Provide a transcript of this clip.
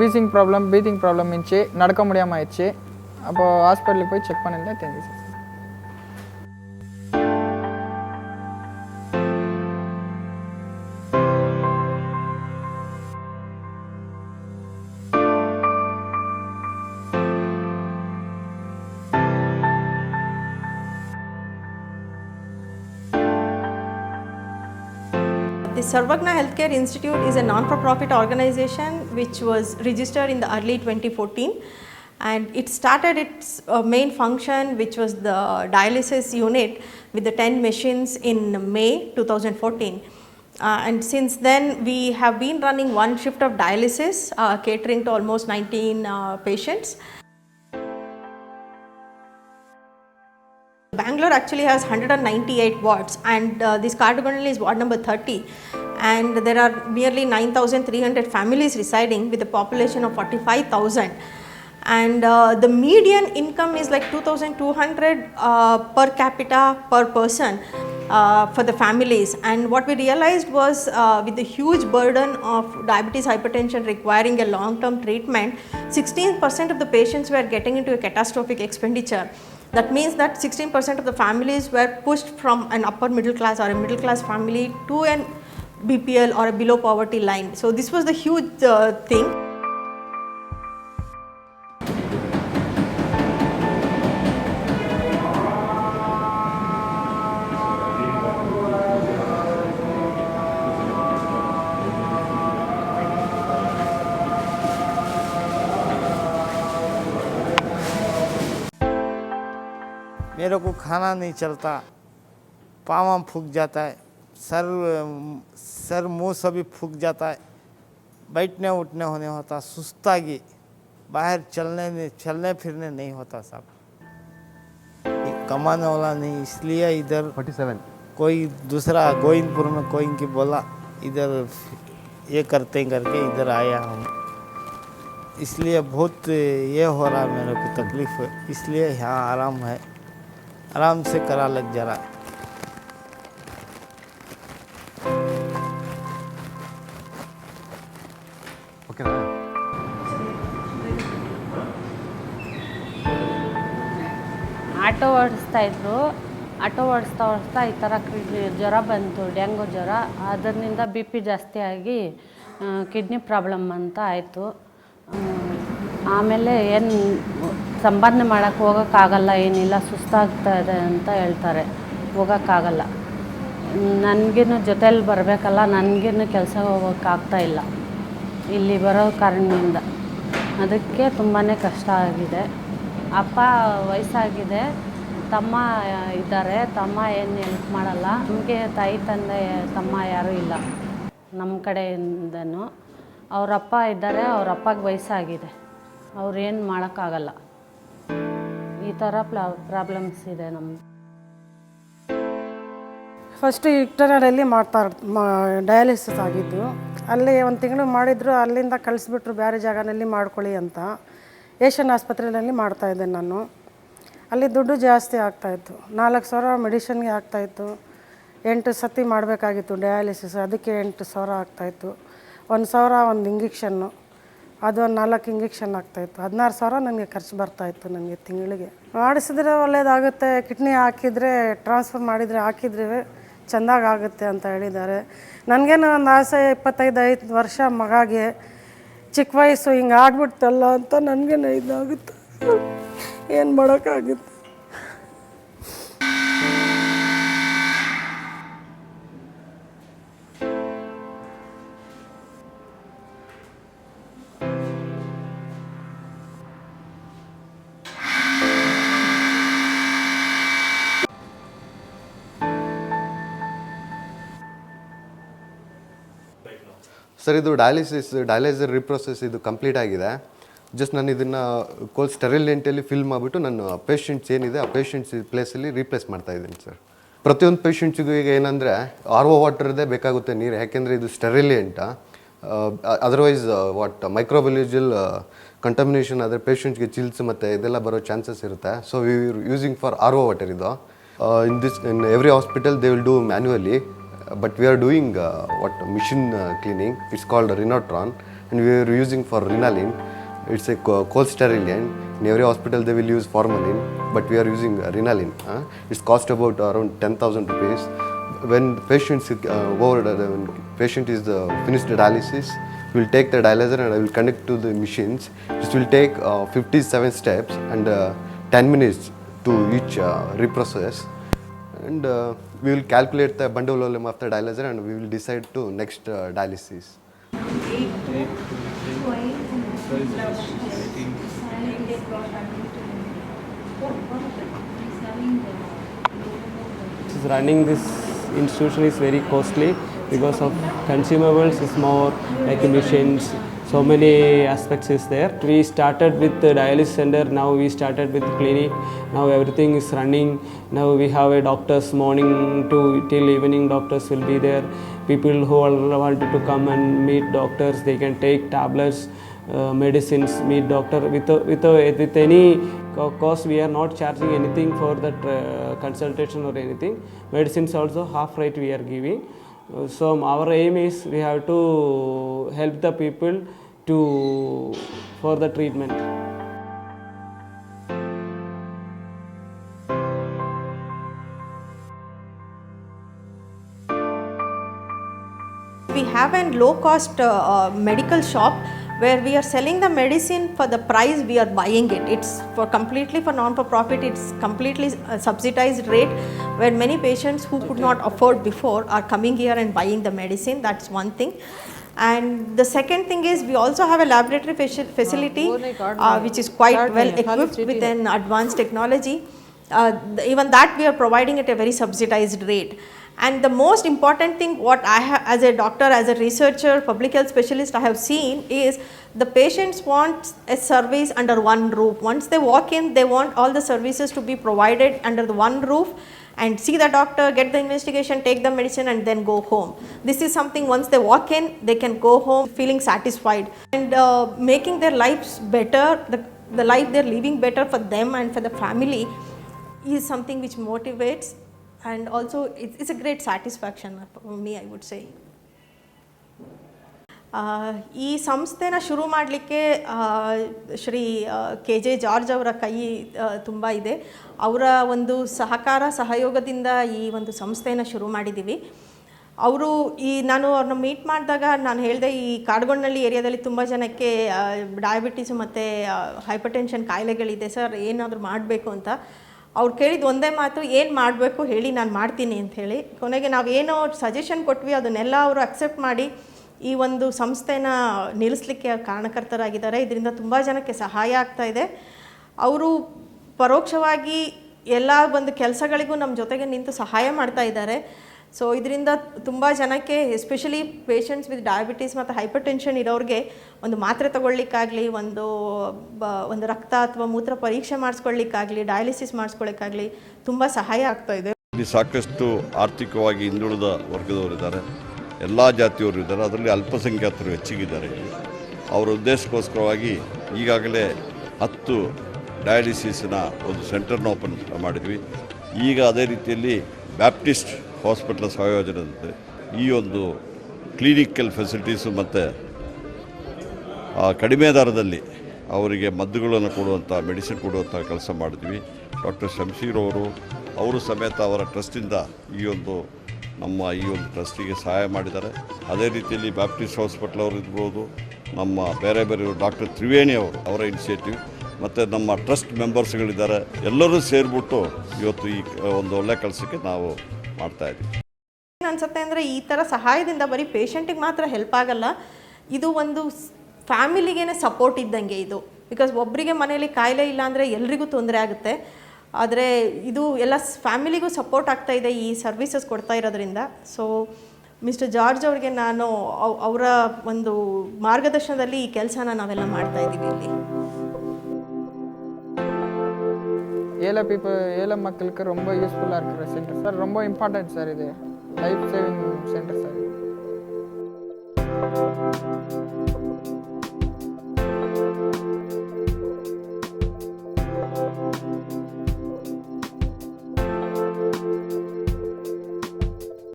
Wheezing problem, breathing problem இருந்துச்சு, நடக்க முடியாமல் ஆயிடுச்சு. அப்போது ஹாஸ்பிட்டலுக்கு போய் செக் பண்ணியிருந்தேன், தெரிஞ்சிச்சு. The Sarvagna Healthcare Institute is a non-for-profit organization which was registered in the early 2014, and it started its main function, which was the dialysis unit with the 10 machines in May 2014. And since then we have been running one shift of dialysis, catering to almost 19 patients. Bangalore actually has 198 wards, and this Kardagonal is ward number 30, and there are nearly 9,300 families residing with a population of 45,000, and the median income is like 2,200 per capita per person for the families. And what we realized was with the huge burden of diabetes hypertension requiring a long-term treatment, 16% of the patients were getting into a catastrophic expenditure. That means that 16% of the families were pushed from an upper middle class or a middle class family to an BPL or a below poverty line. So this was the huge thing. मेरे को खाना नहीं चलता, पाँव फूक जाता है, sir मुंह सभी फूक जाता है, बैठने उठने होने होता, सुस्तागी, बाहर चलने फिरने नहीं होता साहब। कमाने वाला नहीं, इसलिए इधर 47 कोई दूसरा गोविंदपुर में कोई की बोला इधर ये करते करके इधर आया हूँ। इसलिए बहुत ये हो रहा मेरे को तकलीफ़ है, इसलिए यहाँ आराम से करा लग जा रहा है। ಓಕೆನಾ? ಆಟೋ ಓಡಿಸ್ತಾ ಈ ಥರ ಜ್ವರ ಬಂತು, ಡೆಂಗು ಜ್ವರ. ಅದರಿಂದ ಬಿ ಪಿ ಜಾಸ್ತಿ ಆಗಿ ಕಿಡ್ನಿ ಪ್ರಾಬ್ಲಮ್ ಅಂತ ಆಯಿತು. ಆಮೇಲೆ ಏನು ಸಂಪಾದನೆ ಮಾಡೋಕ್ಕೆ ಹೋಗೋಕ್ಕಾಗಲ್ಲ, ಏನಿಲ್ಲ, ಸುಸ್ತಾಗ್ತಾ ಇದೆ ಅಂತ ಹೇಳ್ತಾರೆ, ಹೋಗೋಕ್ಕಾಗಲ್ಲ. ನನಗೇನು ಜೊತೇಲಿ ಬರಬೇಕಲ್ಲ, ನನಗೇನು ಕೆಲಸ ಹೋಗೋಕ್ಕಾಗ್ತಾಯಿಲ್ಲ ಇಲ್ಲಿ ಬರೋ ಕಾರಣದಿಂದ. ಅದಕ್ಕೆ ತುಂಬಾ ಕಷ್ಟ ಆಗಿದೆ. ಅಪ್ಪ ವಯಸ್ಸಾಗಿದೆ, ತಮ್ಮ ಇದ್ದಾರೆ, ತಮ್ಮ ಏನು ಹೆಲ್ಪ್ ಮಾಡಲ್ಲ. ನಮಗೆ ತಾಯಿ ತಂದೆ ತಮ್ಮ ಯಾರೂ ಇಲ್ಲ ನಮ್ಮ ಕಡೆಯಿಂದನೂ. ಅವರಪ್ಪ ಇದ್ದಾರೆ, ಅವರಪ್ಪಗೆ ವಯಸ್ಸಾಗಿದೆ, ಅವ್ರೇನು ಮಾಡೋಕ್ಕಾಗಲ್ಲ. ಈ ಥರ ಪ್ರಾಬ್ಲಮ್ಸ್ ಇದೆ ನಮ್ಗೆ. ಫಸ್ಟು ಇಕ್ಟರಲ್ಲಿ ಡಯಾಲಿಸಿಸ್ ಆಗಿದ್ದು, ಅಲ್ಲಿ ಒಂದು ತಿಂಗಳು ಮಾಡಿದ್ರು, ಅಲ್ಲಿಂದ ಕಳಿಸ್ಬಿಟ್ರು ಬೇರೆ ಜಾಗದಲ್ಲಿ ಮಾಡ್ಕೊಳ್ಳಿ ಅಂತ. ಏಷ್ಯನ್ ಆಸ್ಪತ್ರೆಯಲ್ಲಿ ಮಾಡ್ತಾಯಿದ್ದೆ ನಾನು. ಅಲ್ಲಿ ದುಡ್ಡು ಜಾಸ್ತಿ ಆಗ್ತಾಯಿತ್ತು, 4,000 ಮೆಡಿಷನ್ಗೆ ಆಗ್ತಾಯಿತ್ತು. 8 ಸತಿ ಮಾಡಬೇಕಾಗಿತ್ತು ಡಯಾಲಿಸಿಸ್, ಅದಕ್ಕೆ 8,000 ಆಗ್ತಾಯಿತ್ತು. 1,000 ಒಂದು ಇಂಜೆಕ್ಷನ್ನು, ಅದು ಒಂದು 4 ಇಂಜೆಕ್ಷನ್ ಆಗ್ತಾಯಿತ್ತು. 16,000 ನನಗೆ ಖರ್ಚು ಬರ್ತಾಯಿತ್ತು ನನಗೆ ತಿಂಗಳಿಗೆ. ಮಾಡಿಸಿದ್ರೆ ಒಳ್ಳೆಯದಾಗುತ್ತೆ, ಕಿಡ್ನಿ ಹಾಕಿದರೆ ಟ್ರಾನ್ಸ್ಫರ್ ಮಾಡಿದರೆ ಹಾಕಿದರೆ ಚೆಂದಾಗುತ್ತೆ ಅಂತ ಹೇಳಿದ್ದಾರೆ. ನನಗೇನು ಒಂದು ಆಸೆ, 25 ವರ್ಷ ಮಗಾಗೆ ಚಿಕ್ಕ ವಯಸ್ಸು ಹಿಂಗೆ ಆಗ್ಬಿಡ್ತಲ್ಲ ಅಂತ ನನಗೇನು ಇದಾಗುತ್ತೆ, ಏನು ಮಾಡೋಕ್ಕಾಗುತ್ತೆ. ಸರ್, ಇದು ಡಯಾಲಿಸರ್ ರಿಪ್ರೊಸೆಸ್ ಇದು ಕಂಪ್ಲೀಟ್ ಆಗಿದೆ. ಜಸ್ಟ್ ನಾನು ಇದನ್ನು ಸ್ಟೆರಿಲ್ ಲೆಂಟಲ್ಲಿ ಫಿಲ್ ಮಾಡಿಬಿಟ್ಟು ನಾನು ಪೇಷಂಟ್ಸ್ ಏನಿದೆ ಆ ಪೇಷಂಟ್ಸ್ ಪ್ಲೇಸಲ್ಲಿ ರೀಪ್ಲೇಸ್ ಮಾಡ್ತಾಯಿದ್ದೀನಿ ಸರ್. ಪ್ರತಿಯೊಂದು ಪೇಷಂಟ್ಸಿಗೂ ಈಗ ಏನಂದರೆ RO ವಾಟರ್ದೇ ಬೇಕಾಗುತ್ತೆ ನೀರು, ಯಾಕೆಂದರೆ ಇದು ಸ್ಟೆರಿಲಿಯಂಟ. ಅದರ್ವೈಸ್ ಮೈಕ್ರೋಬಯಾಲಜಿಕಲ್ ಕಂಟಮಿನೇಷನ್ ಆದರೆ ಪೇಷಂಟ್ಸ್ಗೆ ಚಿಲ್ಸ್ ಮತ್ತು ಇದೆಲ್ಲ ಬರೋ ಚಾನ್ಸಸ್ ಇರುತ್ತೆ. So we using for RO water ಇದು. In every hospital they will do manually, but we are doing machine cleaning. It's called Renotron, and we are using for Renalin. It's a cold sterilant. In every hospital they will use formalin, but we are using Renalin. It's cost about around 10,000 rupees. When the when patient is finished the dialysis, we will take the dialyzer and I will connect to the machines. This will take 57 steps and 10 minutes to each reprocess. And we will calculate the bundle volume of the dialyzer and we will decide to next dialysis. Running this institution is very costly because of consumables is more like machines, so many aspects is there. We started with the dialysis center, now we started with clinic, now everything is running. Now we have a doctors morning to till evening, doctors will be there. People who wanted to come and meet doctors, they can take tablets, medicines, meet doctor with any cost. We are not charging anything for that consultation or anything. Medicines also half rate we are giving. So our aim is we have to help the people for the treatment. We have a low cost medical shop where we are selling the medicine for the price we are buying it. It's completely for non-for-profit. It's completely subsidized rate where many patients who could not afford before are coming here and buying the medicine. That's one thing. And the second thing is we also have a laboratory facility which is quite well equipped with an advanced technology. Even that we are providing at a very subsidized rate. And the most important thing what I have as a doctor, as a researcher, public health specialist I have seen is the patients want a service under one roof. Once they walk in, they want all the services to be provided under the one roof and see the doctor, get the investigation, take the medicine and then go home. This is something once they walk in, they can go home feeling satisfied and making their lives better, the life they are living better for them and for the family is something which motivates. And also it's a great satisfaction for me, I would say. ಈ ಸಂಸ್ಥೆನ ಶುರು ಮಾಡಲಿಕ್ಕೆ Shri KJ George ಅವರ ಕೈ ತುಂಬ ಇದೆ. ಅವರ ಒಂದು ಸಹಯೋಗದಿಂದ ಈ ಒಂದು ಸಂಸ್ಥೆನ ಶುರು ಮಾಡಿದ್ದೀವಿ. ಅವರು ನಾನು ಅವ್ರನ್ನ ಮೀಟ್ ಮಾಡಿದಾಗ ನಾನು ಹೇಳಿದೆ ಈ ಕಾಡುಗೊಣ್ಣಳ್ಳಿ ಏರಿಯಾದಲ್ಲಿ ತುಂಬ ಜನಕ್ಕೆ ಡಯಾಬಿಟೀಸು ಮತ್ತು ಹೈಪರ್ಟೆನ್ಷನ್ ಕಾಯಿಲೆಗಳಿದೆ ಸರ್, ಏನಾದರೂ ಮಾಡಬೇಕು ಅಂತ. ಅವ್ರು ಕೇಳಿದ ಒಂದೇ ಮಾತು, ಏನು ಮಾಡಬೇಕು ಹೇಳಿ ನಾನು ಮಾಡ್ತೀನಿ ಅಂತ ಹೇಳಿ. ಕೊನೆಗೆ ನಾವೇನೋ ಸಜೆಷನ್ ಕೊಟ್ವಿ, ಅದನ್ನೆಲ್ಲ ಅವರು ಅಕ್ಸೆಪ್ಟ್ ಮಾಡಿ ಈ ಒಂದು ಸಂಸ್ಥೆನ ನಿಲ್ಲಿಸಲಿಕ್ಕೆ ಕಾರಣಕರ್ತರಾಗಿದ್ದಾರೆ. ಇದರಿಂದ ತುಂಬ ಜನಕ್ಕೆ ಸಹಾಯ ಆಗ್ತಾ ಇದೆ. ಅವರು ಪರೋಕ್ಷವಾಗಿ ಎಲ್ಲ ಒಂದು ಕೆಲಸಗಳಿಗೂ ನಮ್ಮ ಜೊತೆಗೆ ನಿಂತು ಸಹಾಯ ಮಾಡ್ತಾ ಇದ್ದಾರೆ. ಸೊ ಇದರಿಂದ ತುಂಬ ಜನಕ್ಕೆ ಎಸ್ಪೆಷಲಿ ಪೇಷಂಟ್ಸ್ ವಿತ್ ಡಯಾಬಿಟೀಸ್ ಮತ್ತು ಹೈಪರ್ ಟೆನ್ಷನ್ ಇರೋರಿಗೆ ಒಂದು ಮಾತ್ರೆ ತಗೊಳ್ಳಿಕ್ಕಾಗಲಿ, ಒಂದು ರಕ್ತ ಅಥವಾ ಮೂತ್ರ ಪರೀಕ್ಷೆ ಮಾಡಿಸ್ಕೊಳ್ಳಿಕ್ಕಾಗಲಿ, ಡಯಾಲಿಸಿಸ್ ಮಾಡಿಸ್ಕೊಳ್ಳಿಕ್ಕಾಗಲಿ ತುಂಬ ಸಹಾಯ ಆಗ್ತಾ ಇದೆ. ಇಲ್ಲಿ ಸಾಕಷ್ಟು ಆರ್ಥಿಕವಾಗಿ ಹಿಂದುಳಿದ ವರ್ಗದವರಿದ್ದಾರೆ, ಎಲ್ಲ ಜಾತಿಯವರು ಇದ್ದಾರೆ, ಅದರಲ್ಲಿ ಅಲ್ಪಸಂಖ್ಯಾತರು ಹೆಚ್ಚಿಗಿದ್ದಾರೆ. ಅವರ ಉದ್ದೇಶಕ್ಕೋಸ್ಕರವಾಗಿ ಈಗಾಗಲೇ 10 ಡಯಾಲಿಸಿಸ್ನ ಒಂದು ಸೆಂಟರ್ನ ಓಪನ್ ಮಾಡಿದ್ವಿ. ಈಗ ಅದೇ ರೀತಿಯಲ್ಲಿ ಬ್ಯಾಪ್ಟಿಸ್ಟ್ ಹಾಸ್ಪಿಟಲ್ ಸಹಯೋಜನದಂತೆ ಈ ಒಂದು ಕ್ಲಿನಿಕಲ್ ಫೆಸಿಲಿಟೀಸು ಮತ್ತು ಕಡಿಮೆ ದರದಲ್ಲಿ ಅವರಿಗೆ ಮದ್ದುಗಳನ್ನು ಕೊಡುವಂಥ ಮೆಡಿಸಿನ್ ಕೊಡುವಂಥ ಕೆಲಸ ಮಾಡಿದ್ವಿ. ಡಾಕ್ಟರ್ ಶಂಶೀರ್ ಅವರು ಸಮೇತ ಅವರ ಟ್ರಸ್ಟಿಂದ ಈ ಒಂದು ಟ್ರಸ್ಟಿಗೆ ಸಹಾಯ ಮಾಡಿದ್ದಾರೆ. ಅದೇ ರೀತಿಯಲ್ಲಿ ಬ್ಯಾಪ್ಟಿಸ್ಟ್ ಹಾಸ್ಪಿಟಲ್ ಅವರು ಇರ್ಬೋದು, ನಮ್ಮ ಬೇರೆ ಡಾಕ್ಟರ್ ತ್ರಿವೇಣಿ ಅವರ ಇನಿಷಿಯೇಟಿವ್ ಮತ್ತು ನಮ್ಮ ಟ್ರಸ್ಟ್ ಮೆಂಬರ್ಸ್ಗಳಿದ್ದಾರೆ, ಎಲ್ಲರೂ ಸೇರಿಬಿಟ್ಟು ಇವತ್ತು ಈ ಒಂದು ಒಳ್ಳೆಯ ಕೆಲಸಕ್ಕೆ ನಾವು ಮಾಡ್ತಾಯಿದ್ದೀವಿ. ಏನು ಅನ್ಸುತ್ತೆ ಅಂದರೆ ಈ ಥರ ಸಹಾಯದಿಂದ ಬರೀ ಪೇಷಂಟಿಗೆ ಮಾತ್ರ ಹೆಲ್ಪ್ ಆಗಲ್ಲ, ಇದು ಒಂದು ಫ್ಯಾಮಿಲಿಗೇ ಸಪೋರ್ಟ್ ಇದ್ದಂಗೆ ಇದು. ಬಿಕಾಸ್ ಒಬ್ಬರಿಗೆ ಮನೇಲಿ ಕಾಯಿಲೆ ಇಲ್ಲ ಅಂದರೆ ಎಲ್ರಿಗೂ ತೊಂದರೆ ಆಗುತ್ತೆ. ಆದರೆ ಇದು ಎಲ್ಲ ಫ್ಯಾಮಿಲಿಗೂ ಸಪೋರ್ಟ್ ಆಗ್ತಾ ಇದೆ ಈ ಸರ್ವಿಸಸ್ ಕೊಡ್ತಾ ಇರೋದ್ರಿಂದ. ಸೊ ಮಿಸ್ಟರ್ ಜಾರ್ಜ್ ಅವ್ರಿಗೆ ನಾನು ಅವರ ಒಂದು ಮಾರ್ಗದರ್ಶನದಲ್ಲಿ ಈ ಕೆಲಸನ ನಾವೆಲ್ಲ ಮಾಡ್ತಾ ಇದ್ದೀವಿ ಇಲ್ಲಿ. ஏழை மக்களுக்கு ரொம்ப யூஸ்ஃபுல்லாக இருக்கிற சென்டர் சார், ரொம்ப இம்பார்ட்டன்ட் சார். இது லைஃப் சேவிங் சென்டர்